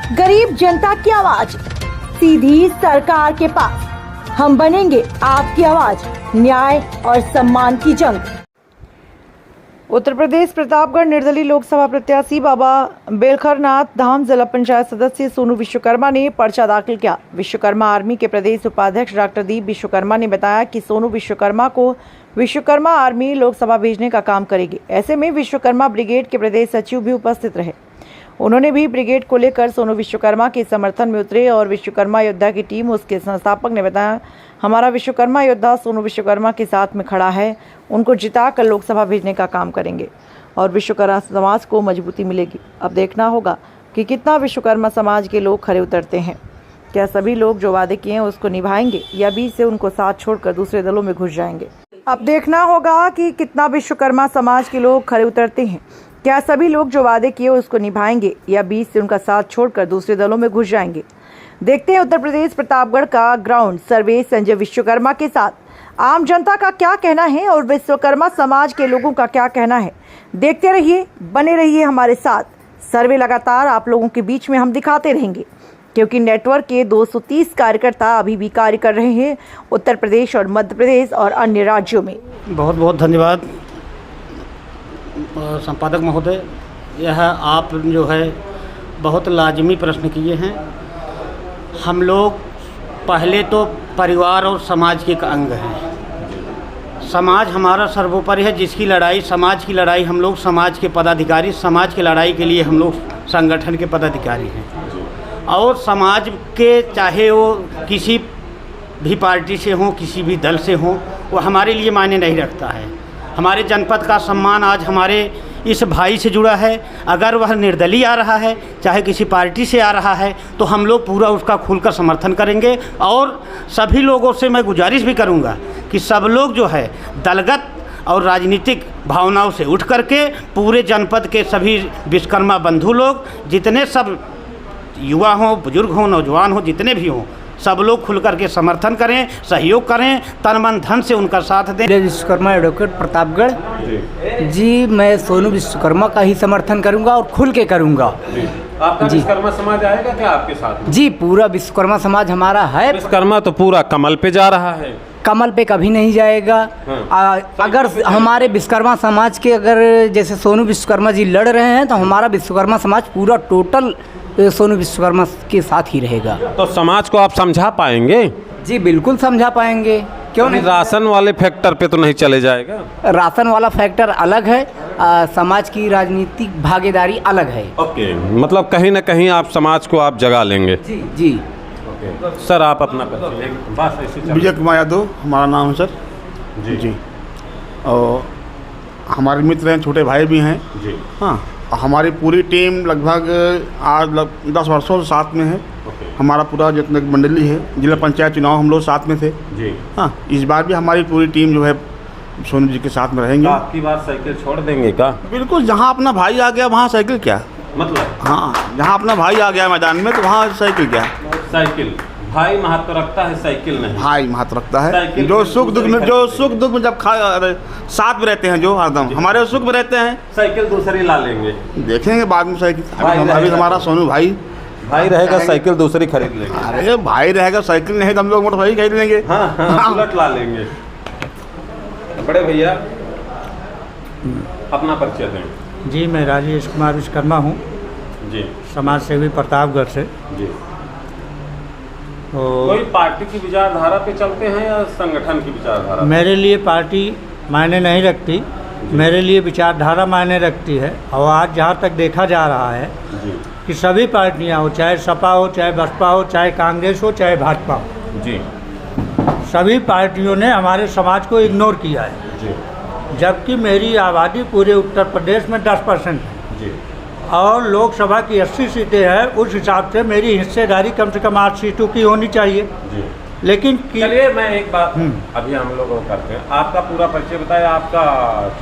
गरीब जनता की आवाज सीधी सरकार के पास। हम बनेंगे आपकी आवाज, न्याय और सम्मान की जंग। उत्तर प्रदेश प्रतापगढ़ निर्दलीय लोकसभा प्रत्याशी बाबा बेलखरनाथ धाम जिला पंचायत सदस्य सोनू विश्वकर्मा ने पर्चा दाखिल किया। विश्वकर्मा आर्मी के प्रदेश उपाध्यक्ष डॉक्टर दीप विश्वकर्मा ने बताया कि सोनू विश्वकर्मा को विश्वकर्मा आर्मी लोकसभा भेजने का काम करेगी। ऐसे में विश्वकर्मा ब्रिगेड के प्रदेश सचिव भी उपस्थित रहे। उन्होंने भी ब्रिगेड को लेकर सोनू विश्वकर्मा के समर्थन में उतरे और विश्वकर्मा योद्धा की टीम, उसके संस्थापक ने बताया, हमारा विश्वकर्मा योद्धा सोनू विश्वकर्मा के साथ में खड़ा है, उनको जिताकर लोकसभा भेजने का काम करेंगे और विश्वकर्मा समाज को मजबूती मिलेगी। अब देखना होगा कि कितना विश्वकर्मा समाज के लोग खड़े उतरते हैं। क्या सभी लोग जो वादे किए हैं उसको निभाएंगे या बीच से उनको साथ छोड़कर दूसरे दलों में घुस जाएंगे। अब देखना होगा कि कितना विश्वकर्मा समाज के लोग खड़े उतरते हैं। क्या सभी लोग जो वादे किए उसको निभाएंगे या बीच से उनका साथ छोड़कर दूसरे दलों में घुस जाएंगे। देखते हैं उत्तर प्रदेश प्रतापगढ़ का ग्राउंड सर्वे संजय विश्वकर्मा के साथ आम जनता का क्या कहना है और विश्वकर्मा समाज के लोगों का क्या कहना है। देखते रहिए, बने रहिए हमारे साथ। सर्वे लगातार आप लोगों के बीच में हम दिखाते रहेंगे, क्योंकि नेटवर्क के 230 कार्यकर्ता अभी भी कार्य कर रहे हैं उत्तर प्रदेश और मध्य प्रदेश और अन्य राज्यों में। बहुत बहुत धन्यवाद संपादक महोदय। यह आप जो है बहुत लाजमी प्रश्न किए हैं। हम लोग पहले तो परिवार और समाज के एक अंग हैं। समाज हमारा सर्वोपरि है, जिसकी लड़ाई, समाज की लड़ाई, हम लोग समाज के पदाधिकारी, समाज की लड़ाई के लिए हम लोग संगठन के पदाधिकारी हैं। और समाज के चाहे वो किसी भी पार्टी से हों, किसी भी दल से हों, वो हमारे लिए मायने नहीं रखता है। हमारे जनपद का सम्मान आज हमारे इस भाई से जुड़ा है। अगर वह निर्दलीय आ रहा है, चाहे किसी पार्टी से आ रहा है, तो हम लोग पूरा उसका खुलकर समर्थन करेंगे। और सभी लोगों से मैं गुजारिश भी करूंगा कि सब लोग जो है दलगत और राजनीतिक भावनाओं से उठ करके पूरे जनपद के सभी विश्वकर्मा बंधु लोग, जितने सब युवा हों, बुजुर्ग हों, नौजवान हों, जितने भी हों, सब लोग खुल करके समर्थन करें, सहयोग करें, तन मन धन से उनका साथ दें। विश्वकर्मा एडवोकेट प्रतापगढ़ जी, मैं सोनू विश्वकर्मा का ही समर्थन करूंगा और खुल के करूंगा। आपका विश्वकर्मा समाज आएगा क्या आपके साथ? जी, पूरा विश्वकर्मा समाज हमारा है। विश्वकर्मा तो पूरा कमल पे जा रहा है। कमल पे कभी नहीं जाएगा। अगर हमारे विश्वकर्मा समाज के, अगर जैसे सोनू विश्वकर्मा जी लड़ रहे हैं, तो हमारा विश्वकर्मा समाज पूरा टोटल सोनू विश्वकर्मा के साथ ही रहेगा। तो समाज को आप समझा पाएंगे? जी बिल्कुल समझा पाएंगे, क्यों नहीं। राशन वाले फैक्टर पे तो नहीं चले जाएगा? राशन वाला फैक्टर अलग है, समाज की राजनीतिक भागीदारी अलग है। ओके, मतलब कहीं ना कहीं आप समाज को आप जगा लेंगे। जी जी। सर आप अपना परिचय। विजय कुमार यादव हमारा नाम है सर। जी जी। और हमारे मित्र हैं, छोटे भाई भी हैं जी। हाँ, हमारी पूरी टीम लगभग आज 10 वर्षों से साथ में है। हमारा पूरा जितना मंडली है, जिला पंचायत चुनाव हम लोग साथ में थे जी। हाँ, इस बार भी हमारी पूरी टीम जो है सोनू जी के साथ में रहेंगे। आपकी बार साइकिल छोड़ देंगे क्या? बिल्कुल, जहाँ अपना भाई आ गया वहाँ साइकिल क्या, मतलब हाँ, जहाँ अपना भाई आ गया मैदान में तो वहाँ साइकिल क्या। साइकिल भाई महत्व रखता है, साइकिल नहीं। भाई महत्व रखता है। जो सुख दुख में जब साथ में रहते हैं, जो हरदम हमारे सुख में रहते हैं, साइकिल दूसरी ला लेंगे, देखेंगे बाद में साइकिल। अभी हमारा सोनू भाई रहेगा, साइकिल दूसरी खरीद लेंगे। अरे भाई रहेगा, साइकिल नहीं तो हम लोग मोटरसाइकिल खरीद लेंगे। हाँ, बुलेट ला लेंगे। बड़े भैया अपना परिचय दें। जी, मैं राजेश कुमार विश्वकर्मा हूँ जी, समाज सेवी प्रतापगढ़ से। जी। तो कोई पार्टी की विचारधारा पे चलते हैं या संगठन की विचारधारा? मेरे लिए पार्टी मायने नहीं रखती, मेरे लिए विचारधारा मायने रखती है। और आज जहाँ तक देखा जा रहा है जी, कि सभी पार्टियाँ हो, चाहे सपा हो, चाहे बसपा हो, चाहे कांग्रेस हो, चाहे भाजपा हो, जी, सभी पार्टियों ने हमारे समाज को इग्नोर किया है। जी, जबकि मेरी आबादी पूरे उत्तर प्रदेश में 10% है जी, और लोकसभा की 80 सीटें हैं। उस हिसाब से मेरी हिस्सेदारी कम से कम 8 सीटों की होनी चाहिए। जी। लेकिन चलिए मैं एक बात अभी हम लोग करते हैं। आपका पूरा परिचय बताया, आपका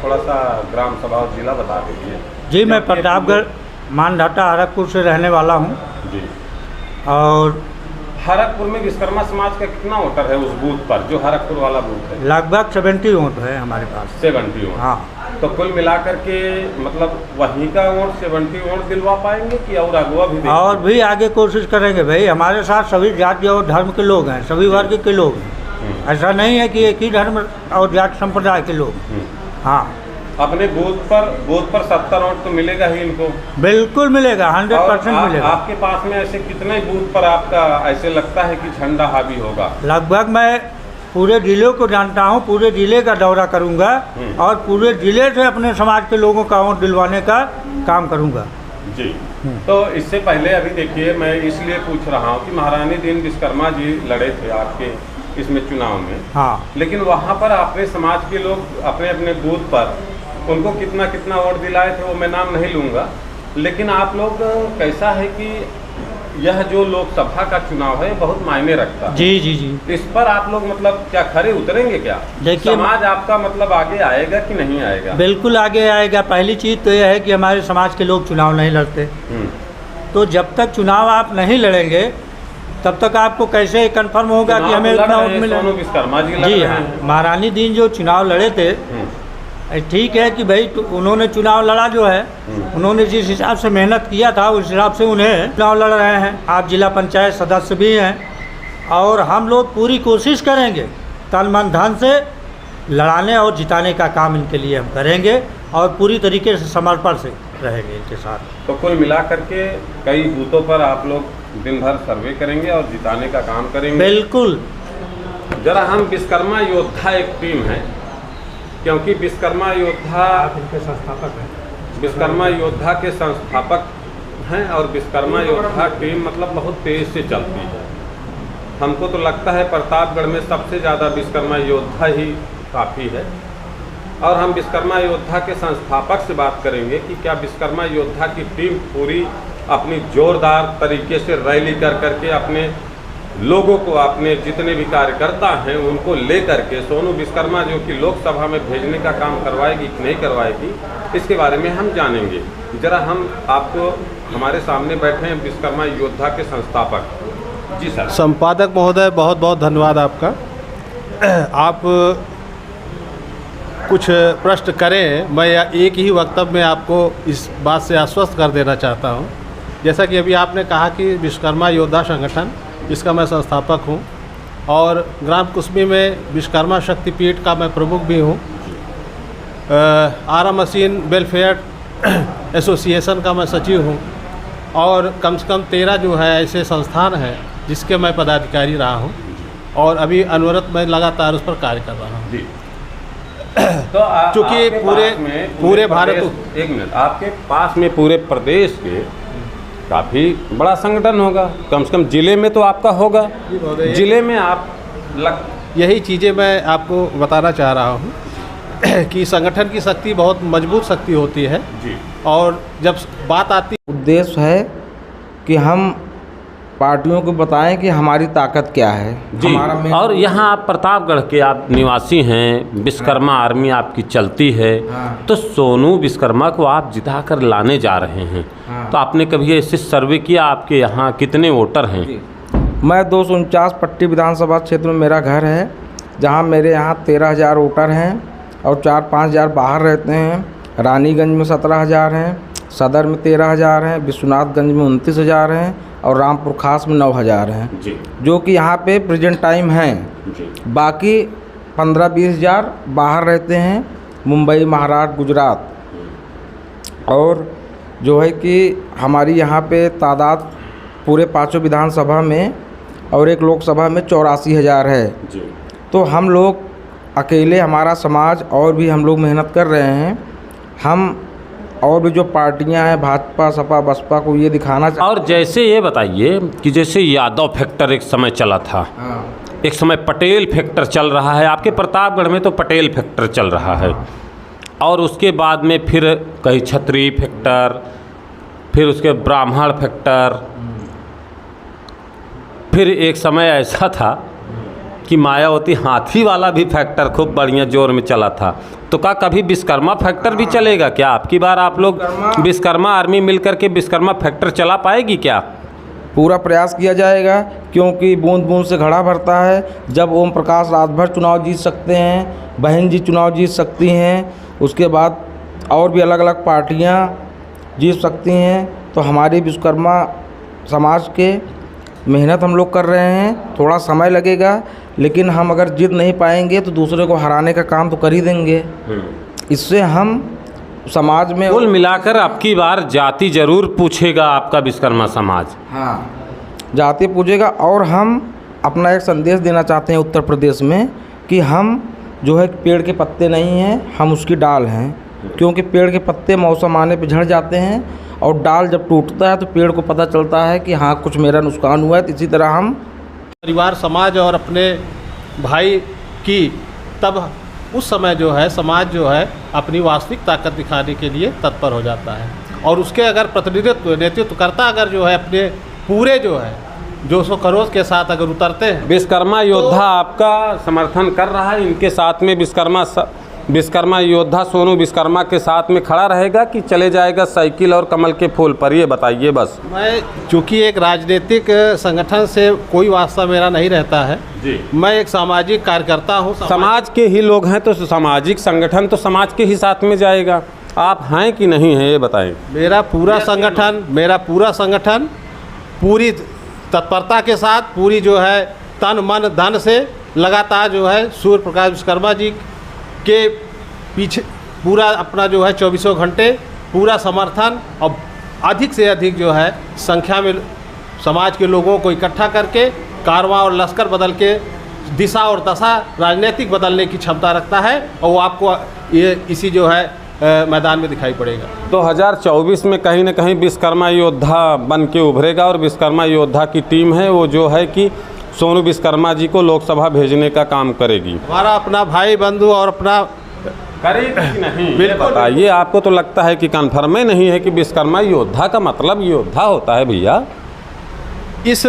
थोड़ा सा ग्राम सभा और जिला बता दीजिए। जी, मैं प्रतापगढ़ मानघाटा हरकपुर से रहने वाला हूँ। जी। और हरकपुर में विश्वकर्मा समाज का कितना वोटर है उस बूथ पर, जो हरकपुर वाला बूथ है? लगभग 70 वोट है हमारे पास। 70 वोट। हाँ। तो कुल मिलाकर के मतलब वहीं का वोट 70 वोट दिलवा पाएंगे कि और अगवा भी देंगे? और भी आगे कोशिश करेंगे भाई। हमारे साथ सभी जाति और धर्म के लोग हैं, सभी वर्ग के लोग हैं। ऐसा नहीं है कि एक ही धर्म और जाति संप्रदाय के लोग। हाँ, अपने बूथ पर 70 वोट तो मिलेगा ही इनको? बिल्कुल मिलेगा, 100% मिलेगा। आपके पास में ऐसे कितने बूथ पर आपका ऐसे लगता है कि झंडा हावी होगा? लगभग मैं पूरे जिले को जानता हूँ, पूरे जिले का दौरा करूँगा और पूरे जिले से अपने समाज के लोगों का वोट दिलवाने का काम करूँगा जी। तो इससे पहले अभी देखिए, मैं इसलिए पूछ रहा हूँ कि महारानी दीन विश्वकर्मा जी लड़े थे आपके इसमें चुनाव में। हाँ, लेकिन वहाँ पर अपने समाज के लोग अपने अपने बूथ पर उनको कितना कितना वोट दिलाए थे वो मैं नाम नहीं लूँगा, लेकिन आप लोग कैसा है कि यह जो लोकसभा का चुनाव है बहुत मायने रखता है। जी जी जी। इस पर आप लोग मतलब क्या खरे उतरेंगे क्या? देखिए, समाज आपका मतलब आगे आएगा कि नहीं आएगा? बिल्कुल आगे आएगा। पहली चीज़ तो यह है कि हमारे समाज के लोग चुनाव नहीं लड़ते। तो जब तक चुनाव आप नहीं लड़ेंगे तब तक आपको कैसे कंफर्म होगा कि हमें इतना वोट मिले? सोनू विश्वकर्मा जी जी हाँ, महारानी दीन जो चुनाव लड़े थे, ठीक है कि भाई उन्होंने चुनाव लड़ा जो है, उन्होंने जिस हिसाब से मेहनत किया था उस हिसाब से उन्हें चुनाव लड़ रहे हैं। आप जिला पंचायत सदस्य भी हैं और हम लोग पूरी कोशिश करेंगे तन मन धन से लड़ाने और जिताने का काम इनके लिए हम करेंगे और पूरी तरीके से समर्पण से रहेंगे इनके साथ। तो कुल मिला करके कई बूथों पर आप लोग दिन भर सर्वे करेंगे और जिताने का काम करेंगे? बिल्कुल। जरा हम विश्वकर्मा योद्धा एक टीम है, क्योंकि विश्वकर्मा योद्धा इनके संस्थापक हैं, विश्वकर्मा योद्धा के संस्थापक हैं और विश्वकर्मा योद्धा टीम मतलब बहुत तेज से चलती है। हमको तो लगता है प्रतापगढ़ में सबसे ज़्यादा विश्वकर्मा योद्धा ही काफ़ी है। और हम विश्वकर्मा योद्धा के संस्थापक से बात करेंगे कि क्या विश्वकर्मा योद्धा की टीम पूरी अपनी जोरदार तरीके से रैली कर करके अपने लोगों को, अपने जितने भी कार्यकर्ता हैं उनको ले करके सोनू विश्वकर्मा जो कि लोकसभा में भेजने का काम करवाएगी कि नहीं करवाएगी, इसके बारे में हम जानेंगे। जरा हम आपको, हमारे सामने बैठे हैं विश्वकर्मा योद्धा के संस्थापक जी सर। संपादक महोदय, बहुत बहुत धन्यवाद आपका। आप कुछ प्रश्न करें, मैं एक ही वक्तव्य में आपको इस बात से आश्वस्त कर देना चाहता हूं। जैसा कि अभी आपने कहा कि विश्वकर्मा योद्धा संगठन, इसका मैं संस्थापक हूं और ग्राम कुसमी में विश्वकर्मा शक्तिपीठ का मैं प्रमुख भी हूं। आरा मशीन वेलफेयर एसोसिएशन का मैं सचिव हूं और कम से कम 13 जो है ऐसे संस्थान हैं जिसके मैं पदाधिकारी रहा हूं और अभी अनवरत मैं लगातार उस पर कार्य कर रहा हूं। तो चूँकि पूरे भारत, एक मिनट, आपके पास में पूरे प्रदेश के काफ़ी बड़ा संगठन होगा, कम से कम जिले में तो आपका होगा। जिले में आप यही चीज़ें मैं आपको बताना चाह रहा हूँ कि संगठन की शक्ति बहुत मजबूत शक्ति होती है जी। और जब बात आती, उद्देश्य है कि हम पार्टियों को बताएं कि हमारी ताकत क्या है जी। और यहाँ आप प्रतापगढ़ के आप निवासी हैं, विश्वकर्मा आर्मी आपकी चलती है। तो सोनू विश्वकर्मा को आप जिता कर लाने जा रहे हैं। तो आपने कभी ऐसे सर्वे किया आपके यहाँ कितने वोटर हैं? मैं 249 पट्टी विधानसभा क्षेत्र में मेरा घर है, जहाँ मेरे यहाँ 13,000 वोटर हैं और 4-5 हज़ार बाहर रहते हैं। रानीगंज में 17,000 हैं, सदर में 13,000 हैं, विश्वनाथगंज में 29,000 हैं और रामपुर खास में 9,000 हैं जी। जो कि यहाँ पे प्रेजेंट टाइम हैं। बाकी 15-20 हज़ार बाहर रहते हैं, मुंबई, महाराष्ट्र, गुजरात। और जो है कि हमारी यहाँ पे तादाद पूरे 5 विधानसभा में और एक लोकसभा में 84,000 है जी। तो हम लोग अकेले, हमारा समाज और भी हम लोग मेहनत कर रहे हैं। हम और भी जो पार्टियां हैं, भाजपा, सपा, बसपा को ये दिखाना और जैसे ये बताइए कि जैसे यादव फैक्टर एक समय चला था, एक समय पटेल फैक्टर चल रहा है, आपके प्रतापगढ़ में तो पटेल फैक्टर चल रहा है, और उसके बाद में फिर कई क्षत्रिय फैक्टर, फिर उसके ब्राह्मण फैक्टर, फिर एक समय ऐसा था कि मायावती हाथी वाला भी फैक्टर खूब बढ़िया जोर में चला था। तो क्या कभी विश्वकर्मा फैक्टर भी चलेगा क्या? आपकी बार आप लोग विश्वकर्मा आर्मी मिलकर के विश्वकर्मा फैक्टर चला पाएगी क्या? पूरा प्रयास किया जाएगा, क्योंकि बूंद बूंद से घड़ा भरता है। जब ओम प्रकाश रात भर चुनाव जीत सकते हैं, बहन जी चुनाव जीत सकती हैं, उसके बाद और भी अलग अलग पार्टियां जीत सकती हैं। तो हमारी विश्वकर्मा समाज के मेहनत हम लोग कर रहे हैं, थोड़ा समय लगेगा, लेकिन हम अगर जीत नहीं पाएंगे तो दूसरे को हराने का काम तो कर ही देंगे। इससे हम समाज में कुल मिलाकर आपकी बार जाति जरूर पूछेगा आपका विश्वकर्मा समाज। हाँ, जाति पूछेगा। और हम अपना एक संदेश देना चाहते हैं उत्तर प्रदेश में कि हम जो है पेड़ के पत्ते नहीं हैं, हम उसकी डाल हैं। क्योंकि पेड़ के पत्ते मौसम आने पे झड़ जाते हैं और डाल जब टूटता है तो पेड़ को पता चलता है कि हाँ कुछ मेरा नुकसान हुआ है। तो इसी तरह हम परिवार, समाज और अपने भाई की तब उस समय जो है समाज जो है अपनी वास्तविक ताकत दिखाने के लिए तत्पर हो जाता है। और उसके अगर प्रतिनिधित्व नेतृत्वकर्ता अगर जो है अपने पूरे जो है जोश व खरोश के साथ अगर उतरते हैं। विश्वकर्मा योद्धा आपका समर्थन कर रहा है, इनके साथ में विश्वकर्मा योद्धा सोनू विश्वकर्मा के साथ में खड़ा रहेगा कि चले जाएगा साइकिल और कमल के फूल पर, ये बताइए बस। मैं चूँकि एक राजनीतिक संगठन से कोई वास्ता मेरा नहीं रहता है जी, मैं एक सामाजिक कार्यकर्ता हूँ। समाज के ही लोग हैं तो सामाजिक संगठन तो समाज के ही साथ में जाएगा। आप हैं कि नहीं हैं ये बताएं। मेरा पूरा संगठन पूरी तत्परता के साथ, पूरी जो है तन मन धन से लगातार जो है सूर्य प्रकाश विश्वकर्मा जी के पीछे पूरा अपना जो है 24 घंटे पूरा समर्थन और अधिक से अधिक जो है संख्या में समाज के लोगों को इकट्ठा करके कारवां और लश्कर बदल के दिशा और दशा राजनीतिक बदलने की क्षमता रखता है। और वो आपको ये इसी जो है मैदान में दिखाई पड़ेगा। 2024 में कहीं ना कहीं विश्वकर्मा योद्धा बन के उभरेगा और विश्वकर्मा योद्धा की टीम है वो जो है कि सोनू विश्वकर्मा जी को लोकसभा भेजने का काम करेगी। हमारा अपना भाई बंधु और अपना करेगी नहीं, बिल्कुल बताइए। आपको तो लगता है कि कन्फर्म ही नहीं है कि विश्वकर्मा योद्धा का मतलब योद्धा होता है भैया। इस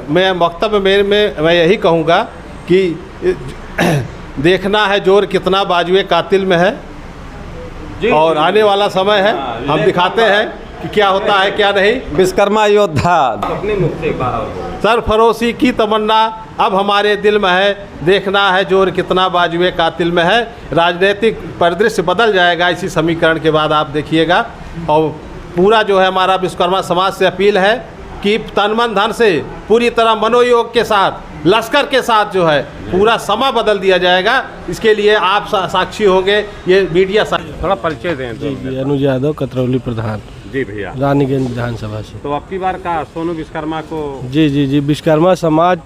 मैं वक्तव्य में मैं यही कहूँगा कि देखना है जोर कितना बाजुए कातिल में है और आने वाला समय है, हम दिखाते हैं कि क्या होता है क्या नहीं। विश्वकर्मा योद्धा अपने मुख से सरफरोशी की तमन्ना अब हमारे दिल में है, देखना है जोर कितना बाजुए कातिल में है। राजनीतिक परिदृश्य बदल जाएगा इसी समीकरण के बाद, आप देखिएगा। और पूरा जो है हमारा विश्वकर्मा समाज से अपील है कि तन मन धन से पूरी तरह मनोयोग के साथ, लश्कर के साथ जो है पूरा समय बदल दिया जाएगा। इसके लिए आप साक्षी होंगे, ये मीडिया थोड़ा परिचय दें। जी, अनुज यादव, कतरौली प्रधान। जी भैया, रानीगंज विधानसभा से। तो अब की बार का सोनू विश्वकर्मा को जी विश्वकर्मा समाज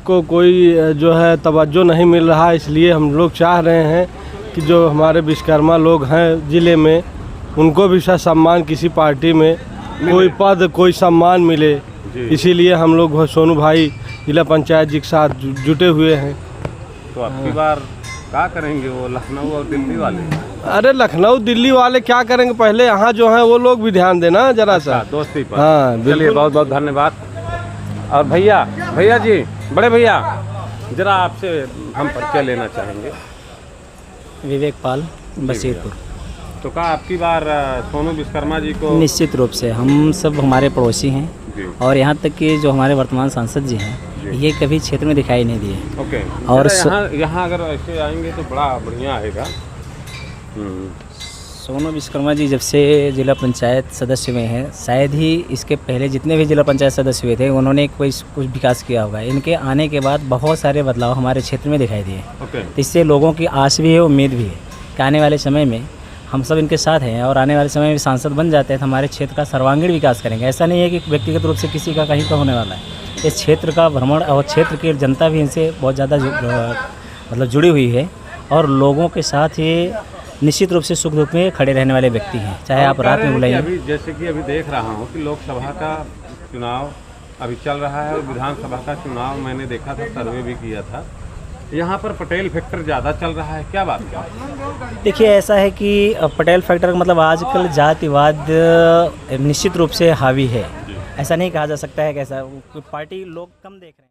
को कोई जो है तवज्जो नहीं मिल रहा, इसलिए हम लोग चाह रहे हैं कि जो हमारे विश्वकर्मा लोग हैं ज़िले में उनको भी सम्मान किसी पार्टी में कोई पद कोई सम्मान मिले। इसीलिए हम लोग सोनू भाई जिला पंचायत जी के साथ जुटे हुए हैं। तो अब की बार क्या करेंगे वो लखनऊ और दिल्ली वाले? अरे लखनऊ दिल्ली वाले क्या करेंगे, पहले यहाँ जो है वो लोग भी ध्यान देना जरा सा दोस्ती पर। हाँ, चलिए, बहुत बहुत धन्यवाद। और भैया जी, बड़े भैया, जरा आपसे हम परिचय लेना चाहेंगे। विवेक पाल, बसीरपुर। तो क्या आपकी बार सोनू विश्वकर्मा जी को? निश्चित रूप से, हम सब हमारे पड़ोसी हैं और यहाँ तक कि जो हमारे वर्तमान सांसद जी हैं ये कभी क्षेत्र में दिखाई नहीं दिए। ओके। और यहाँ अगर ऐसे आएंगे तो बड़ा बढ़िया आएगा। सोनू विश्वकर्मा जी जब से जिला पंचायत सदस्य में हैं, शायद ही इसके पहले जितने भी जिला पंचायत सदस्य हुए थे उन्होंने कुछ विकास किया होगा। इनके आने के बाद बहुत सारे बदलाव हमारे क्षेत्र में दिखाई दिए। ओके। तो इससे लोगों की आस भी है, उम्मीद भी है कि आने वाले समय में हम सब इनके साथ हैं और आने वाले समय में सांसद बन जाते हैं तो हमारे क्षेत्र का सर्वांगीण विकास करेंगे। ऐसा नहीं है कि व्यक्तिगत रूप से किसी का कहीं का होने वाला है। इस क्षेत्र का भ्रमण और क्षेत्र की जनता भी इनसे बहुत ज़्यादा मतलब जुड़ी हुई है और लोगों के साथ ये निश्चित रूप से सुख दुख में खड़े रहने वाले व्यक्ति हैं, चाहे आप रात में बुलाइए। अभी जैसे कि अभी देख रहा हूँ कि लोकसभा का चुनाव अभी चल रहा है और विधानसभा का चुनाव मैंने देखा था, सर्वे भी किया था, यहाँ पर पटेल फैक्टर ज़्यादा चल रहा है, क्या बात है? देखिए, ऐसा है कि पटेल फैक्टर का मतलब आजकल जातिवाद निश्चित रूप से हावी है। ऐसा नहीं कहा जा सकता है कि ऐसा पार्टी लोग कम देख रहे हैं।